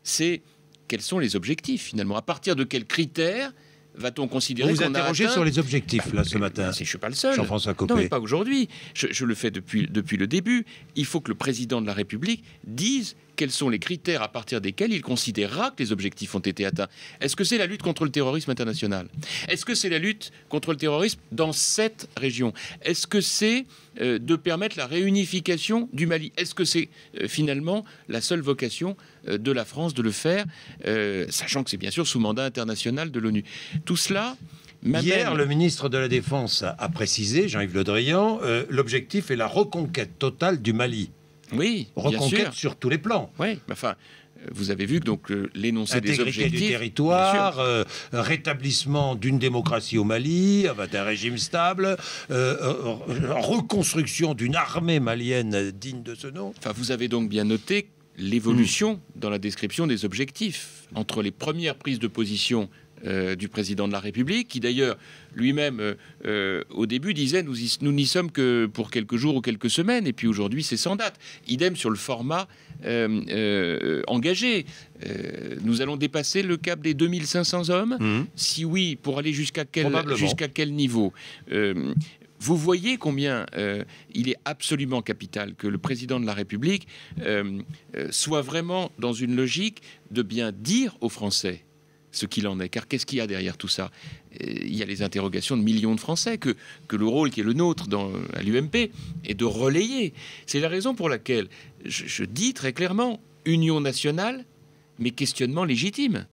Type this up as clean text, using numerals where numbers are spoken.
c'est quels sont les objectifs, finalement. À partir de quels critères va-t-on considérer vous qu'on a interrogez atteint... sur les objectifs, là, ce matin. Je ne suis pas le seul. Jean-François Copé. Non, mais pas aujourd'hui. Je le fais depuis le début. Il faut que le président de la République dise quels sont les critères à partir desquels il considérera que les objectifs ont été atteints. Est-ce que c'est la lutte contre le terrorisme international? Est-ce que c'est la lutte contre le terrorisme dans cette région? Est-ce que c'est de permettre la réunification du Mali? Est-ce que c'est finalement la seule vocation de la France de le faire, sachant que c'est bien sûr sous mandat international de l'ONU? Tout cela... Hier, le ministre de la Défense a précisé, Jean-Yves Le Drian, l'objectif est la reconquête totale du Mali. Oui, reconquête sur tous les plans. Oui, enfin, vous avez vu que donc l'énoncé des objectifs... Intégrité du territoire, rétablissement d'une démocratie au Mali, d'un régime stable, reconstruction d'une armée malienne digne de ce nom. Enfin, vous avez donc bien noté l'évolution dans la description des objectifs entre les premières prises de position du président de la République, qui d'ailleurs lui-même au début disait nous n'y sommes que pour quelques jours ou quelques semaines, et puis aujourd'hui c'est sans date. Idem sur le format engagé. Nous allons dépasser le cap des 2500 hommes. Si oui, pour aller jusqu'à quel niveau? Vous voyez combien il est absolument capital que le président de la République soit vraiment dans une logique de bien dire aux Français ce qu'il en est. Car qu'est-ce qu'il y a derrière tout ça? Il y a les interrogations de millions de Français que le rôle qui est le nôtre à l'UMP est de relayer. C'est la raison pour laquelle je dis très clairement union nationale, mais questionnement légitime.